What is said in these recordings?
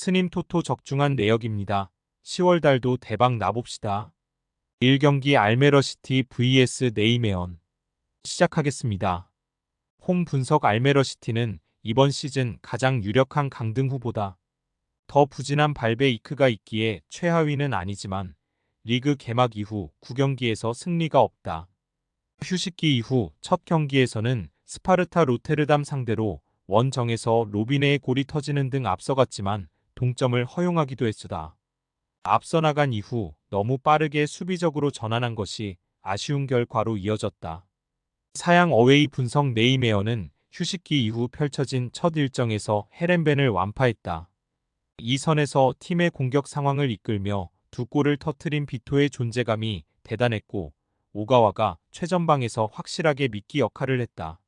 스님 토토 적중한 내역입니다. 10월 달도 대박 나봅시다. 1경기 알메러시티 vs 네이메언 시작하겠습니다. 홈 분석 알메러시티는 이번 시즌 가장 유력한 강등 후보다. 더 부진한 발베이크가 있기에 최하위는 아니지만 리그 개막 이후 9경기에서 승리가 없다. 휴식기 이후 첫 경기에서는 스파르타 로테르담 상대로 원정에서 로비네의 골이 터지는 등 앞서갔지만 동점을 허용하기도 했으다. 앞서 나간 이후 너무 빠르게 수비적으로 전환한 것이 아쉬운 결과로 이어졌다. 사양 어웨이 분석 네이메어는 휴식기 이후 펼쳐진 첫 일정에서 헤렌벤을 완파했다. 이 선에서 팀의 공격 상황을 이끌며 두 골을 터뜨린 비토의 존재감이 대단했고 오가와가 최전방에서 확실하게 미끼 역할을 했다.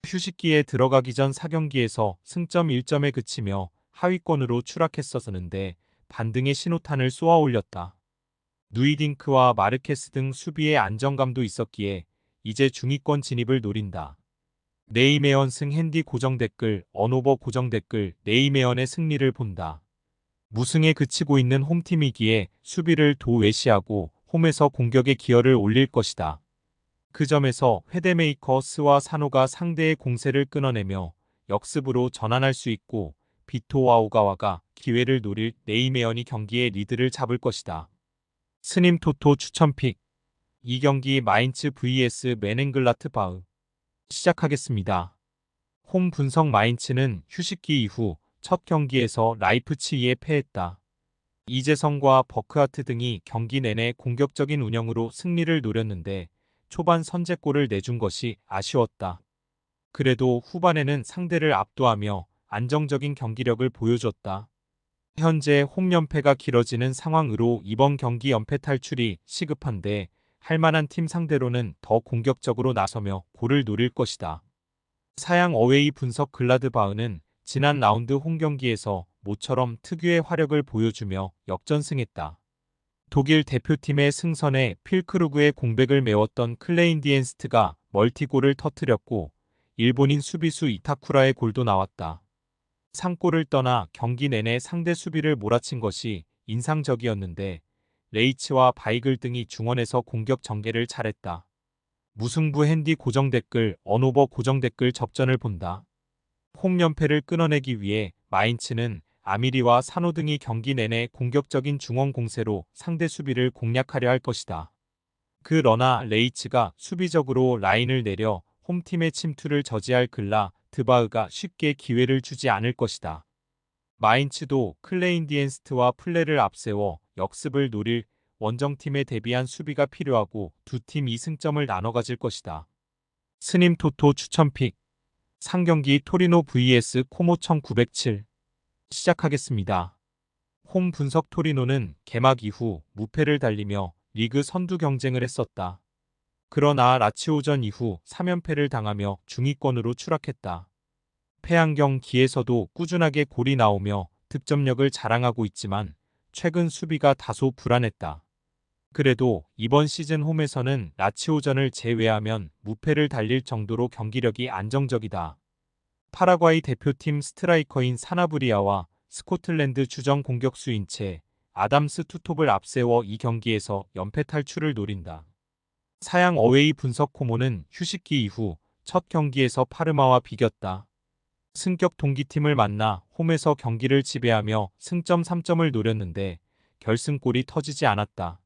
휴식기에 들어가기 전 4경기에서 승점 1점에 그치며 하위권으로 추락했었는데 반등의 신호탄을 쏘아 올렸다. 누이딩크와 마르케스 등 수비의 안정감도 있었기에 이제 중위권 진입을 노린다. 네이메언 승 핸디 고정 댓글 언오버 고정 댓글 네이메언의 승리를 본다. 무승에 그치고 있는 홈팀이기에 수비를 도외시하고 홈에서 공격에 기여를 올릴 것이다. 그 점에서 헤데메이커스와 사노가 상대의 공세를 끊어내며 역습으로 전환할 수 있고 비토와 오가와가 기회를 노릴 네이메언이 경기의 리드를 잡을 것이다. 스님 토토 추천픽 2경기 마인츠 vs 메넨글라트바흐 시작하겠습니다. 홈 분석 마인츠는 휴식기 이후 첫 경기에서 라이프치히에 패했다. 이재성과 버크하트 등이 경기 내내 공격적인 운영으로 승리를 노렸는데 초반 선제골을 내준 것이 아쉬웠다. 그래도 후반에는 상대를 압도하며 안정적인 경기력을 보여줬다. 현재 홈 연패가 길어지는 상황으로 이번 경기 연패 탈출이 시급한데 할만한 팀 상대로는 더 공격적으로 나서며 골을 노릴 것이다. 사양 어웨이 분석 글라드바흐는 지난 라운드 홈 경기에서 모처럼 특유의 화력을 보여주며 역전승했다. 독일 대표팀의 승선에 필크루그의 공백을 메웠던 클레인디엔스트가 멀티골을 터뜨렸고 일본인 수비수 이타쿠라의 골도 나왔다. 상골을 떠나 경기 내내 상대 수비를 몰아친 것이 인상적이었는데 레이츠와 바이글 등이 중원에서 공격 전개를 잘했다. 무승부 핸디 고정 댓글 언오버 고정 댓글 접전을 본다. 홈 연패를 끊어내기 위해 마인츠는 아미리와 사노 등이 경기 내내 공격적인 중원 공세로 상대 수비를 공략하려 할 것이다. 그러나 레이츠가 수비적으로 라인을 내려 홈팀의 침투를 저지할 글라드바흐가 쉽게 기회를 주지 않을 것이다. 마인츠도 클레인디엔스트와 플레를 앞세워 역습을 노릴 원정팀에 대비한 수비가 필요하고 두 팀 2승점을 나눠 가질 것이다. 스님 토토 추천픽 3경기 토리노 vs 코모 1907 시작하겠습니다. 홈 분석 토리노는 개막 이후 무패를 달리며 리그 선두 경쟁을 했었다. 그러나 라치오전 이후 3연패를 당하며 중위권으로 추락했다. 패한 경기에서도 꾸준하게 골이 나오며 득점력을 자랑하고 있지만 최근 수비가 다소 불안했다. 그래도 이번 시즌 홈에서는 라치오전을 제외하면 무패를 달릴 정도로 경기력이 안정적이다. 파라과이 대표팀 스트라이커인 사나브리아와 스코틀랜드 주전 공격수인 채 아담스 투톱을 앞세워 이 경기에서 연패 탈출을 노린다. 사양 어웨이 분석 코모는 휴식기 이후 첫 경기에서 파르마와 비겼다. 승격 동기팀을 만나 홈에서 경기를 지배하며 승점 3점을 노렸는데 결승골이 터지지 않았다.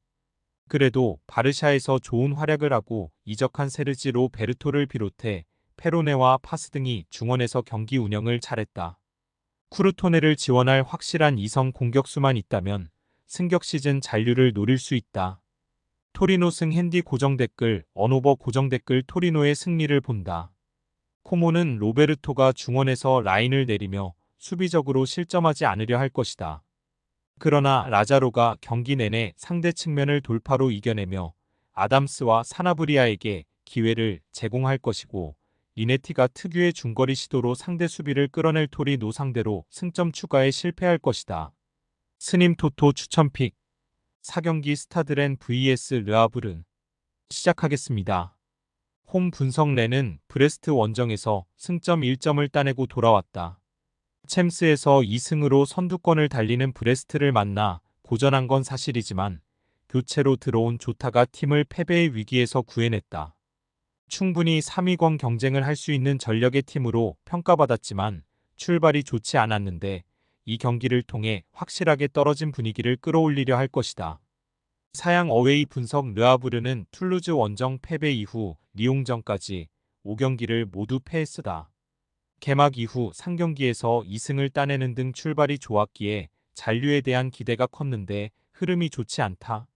그래도 바르샤에서 좋은 활약을 하고 이적한 세르지 로베르토를 비롯해 페로네와 파스 등이 중원에서 경기 운영을 잘했다. 쿠르토네를 지원할 확실한 이성 공격수만 있다면 승격 시즌 잔류를 노릴 수 있다. 토리노 승 핸디 고정 댓글 언오버 고정 댓글 토리노의 승리를 본다. 코모는 로베르토가 중원에서 라인을 내리며 수비적으로 실점하지 않으려 할 것이다. 그러나 라자로가 경기 내내 상대 측면을 돌파로 이겨내며 아담스와 사나브리아에게 기회를 제공할 것이고 리네티가 특유의 중거리 시도로 상대 수비를 끌어낼 토리노 상대로 승점 추가에 실패할 것이다. 스님 토토 추천픽 4경기 스타드렌 vs 르아브르 시작하겠습니다. 홈 분석 레는 브레스트 원정에서 승점 1점을 따내고 돌아왔다. 챔스에서 2승으로 선두권을 달리는 브레스트를 만나 고전한 건 사실이지만 교체로 들어온 조타가 팀을 패배의 위기에서 구해냈다. 충분히 3위권 경쟁을 할 수 있는 전력의 팀으로 평가받았지만 출발이 좋지 않았는데 이 경기를 통해 확실하게 떨어진 분위기를 끌어올리려 할 것이다. 사양 어웨이 분석 르아브르는 툴루즈 원정 패배 이후 리옹전까지 5경기를 모두 패했으다. 개막 이후 상경기에서 2승을 따내는 등 출발이 좋았기에 잔류에 대한 기대가 컸는데 흐름이 좋지 않다.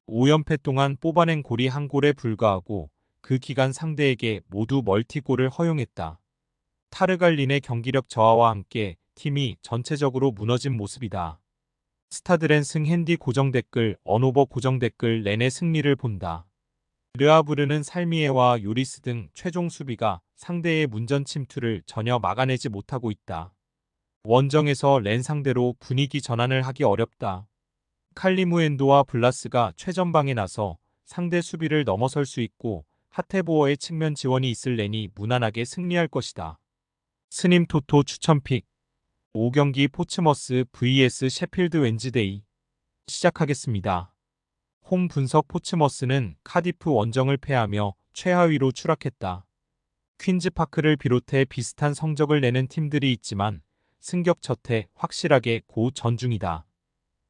5연패 동안 뽑아낸 골이 한 골에 불과하고 그 기간 상대에게 모두 멀티골을 허용했다. 타르갈린의 경기력 저하와 함께 팀이 전체적으로 무너진 모습이다. 스타드랜승 핸디 고정 댓글 언오버 고정 댓글 렌의 승리를 본다. 르아브르는 살미에와 요리스 등 최종 수비가 상대의 문전 침투를 전혀 막아내지 못하고 있다. 원정에서 렌 상대로 분위기 전환을 하기 어렵다. 칼리무엔도와 블라스가 최전방에 나서 상대 수비를 넘어설 수 있고 하테보어의 측면 지원이 있을 렌이 무난하게 승리할 것이다. 스님 토토 추천픽 5경기 포츠머스 vs 셰필드 웬즈데이 시작하겠습니다. 홈 분석 포츠머스는 카디프 원정을 패하며 최하위로 추락했다. 퀸즈파크를 비롯해 비슷한 성적을 내는 팀들이 있지만 승격 첫해 확실하게 고전중이다.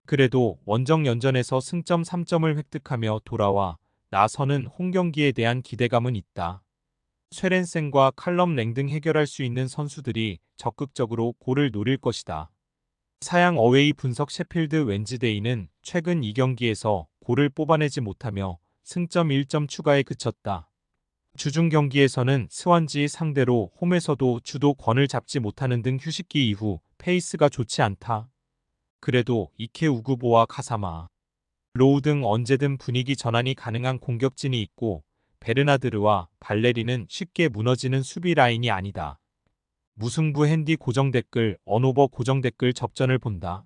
그래도 원정 연전에서 승점 3점을 획득하며 돌아와 나서는 홈경기에 대한 기대감은 있다. 쇠렌센과 칼럼 랭 등 해결할 수 있는 선수들이 적극적으로 골을 노릴 것이다. 사양 어웨이 분석 셰필드 웬즈데이는 최근 2경기에서 골을 뽑아내지 못하며 승점 1점 추가에 그쳤다. 주중 경기에서는 스완지 상대로 홈에서도 주도권을 잡지 못하는 등 휴식기 이후 페이스가 좋지 않다. 그래도 이케 우구보와 카사마, 로우 등 언제든 분위기 전환이 가능한 공격진이 있고 베르나드르와 발레리는 쉽게 무너지는 수비 라인이 아니다. 무승부 핸디 고정 댓글 언오버 고정 댓글 접전을 본다.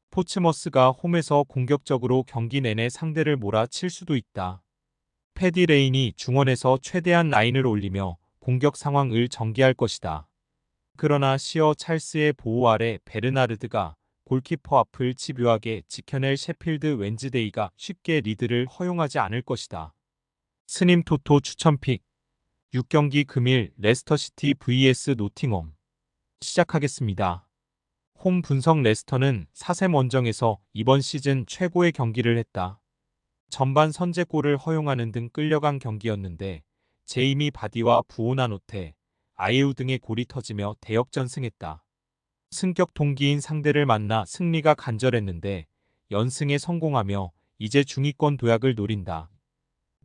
포츠머스가 홈에서 공격적으로 경기 내내 상대를 몰아칠 수도 있다. 패디 레인이 중원에서 최대한 라인을 올리며 공격 상황을 전개할 것이다. 그러나 시어 찰스의 보호 아래 베르나르드가 골키퍼 앞을 집요하게 지켜낼 셰필드 웬즈데이가 쉽게 리드를 허용하지 않을 것이다. 스님 토토 추천픽 6경기 금일 레스터시티 vs 노팅엄 시작하겠습니다. 홈 분석 레스터는 4셈 원정에서 이번 시즌 최고의 경기를 했다. 전반 선제골을 허용하는 등 끌려간 경기였는데 제이미 바디와 부오나노테, 아예우 등의 골이 터지며 대역전승했다. 승격 동기인 상대를 만나 승리가 간절했는데 연승에 성공하며 이제 중위권 도약을 노린다.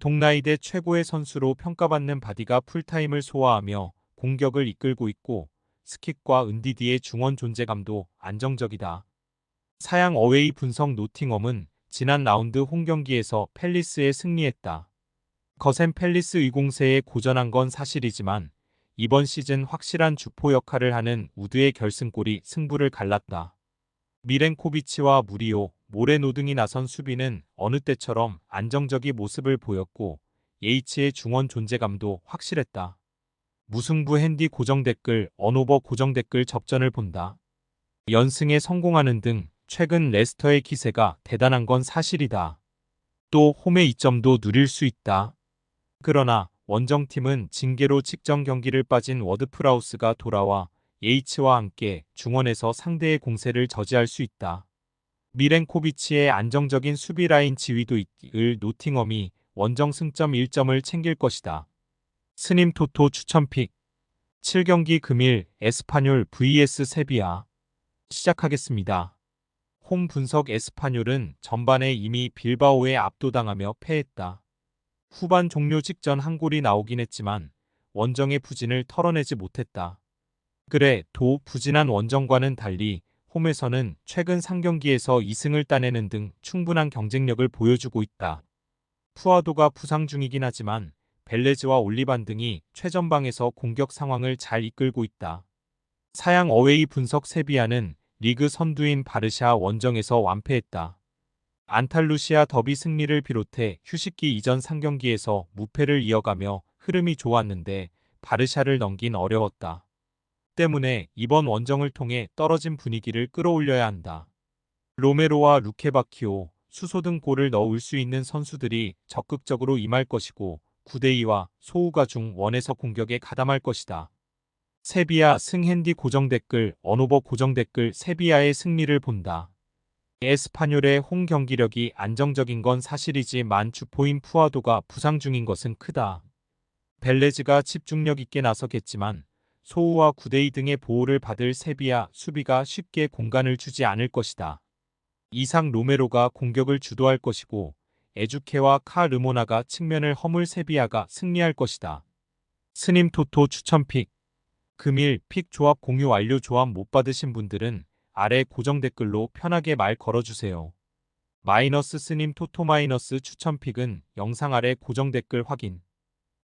동나이대 최고의 선수로 평가받는 바디가 풀타임을 소화하며 공격을 이끌고 있고 스킥과 은디디의 중원 존재감도 안정적이다. 사양 어웨이 분석 노팅엄은 지난 라운드 홈경기에서 팰리스에 승리했다. 거센 팰리스 의공세에 고전한 건 사실이지만 이번 시즌 확실한 주포 역할을 하는 우드의 결승골이 승부를 갈랐다. 미렌코비치와 무리오, 모레노 등이 나선 수비는 어느 때처럼 안정적인 모습을 보였고 예이치의 중원 존재감도 확실했다. 무승부 핸디 고정 댓글 언오버 고정 댓글 접전을 본다. 연승에 성공하는 등 최근 레스터의 기세가 대단한 건 사실이다. 또 홈의 이점도 누릴 수 있다. 그러나 원정팀은 징계로 직전 경기를 빠진 워드프라우스가 돌아와 예이츠와 함께 중원에서 상대의 공세를 저지할 수 있다. 미렌코비치의 안정적인 수비 라인 지휘도 있을 노팅엄이 원정 승점 1점을 챙길 것이다. 스님 토토 추천픽 7경기 금일 에스파뇰 vs 세비야 시작하겠습니다. 홈 분석 에스파뇰은 전반에 이미 빌바오에 압도당하며 패했다. 후반 종료 직전 한 골이 나오긴 했지만 원정의 부진을 털어내지 못했다. 그래 도 부진한 원정과는 달리 홈에서는 최근 3경기에서 2승을 따내는 등 충분한 경쟁력을 보여주고 있다. 푸아도가 부상 중이긴 하지만 벨레즈와 올리반 등이 최전방에서 공격 상황을 잘 이끌고 있다. 사양 어웨이 분석 세비야는 리그 선두인 바르샤 원정에서 완패했다. 안탈루시아 더비 승리를 비롯해 휴식기 이전 3경기에서 무패를 이어가며 흐름이 좋았는데 바르샤를 넘긴 어려웠다. 때문에 이번 원정을 통해 떨어진 분위기를 끌어올려야 한다. 로메로와 루케바키오, 수소 등 골을 넣을 수 있는 선수들이 적극적으로 임할 것이고 구데이와 소우가 중 원에서 공격에 가담할 것이다. 세비야 승핸디 고정 댓글 언오버 고정 댓글 세비야의 승리를 본다. 에스파뇰의 홈 경기력이 안정적인 건 사실이지만 주포인 푸아도가 부상 중인 것은 크다. 벨레즈가 집중력 있게 나서겠지만 소우와 구데이 등의 보호를 받을 세비야 수비가 쉽게 공간을 주지 않을 것이다. 이상 로메로가 공격을 주도할 것이고 에주케와 카 르모나가 측면을 허물 세비야가 승리할 것이다. 스님 토토 추천픽 금일 픽 조합 공유 완료. 조합 못 받으신 분들은 아래 고정 댓글로 편하게 말 걸어주세요. 마이너스 스님 토토 마이너스 추천픽은 영상 아래 고정 댓글 확인.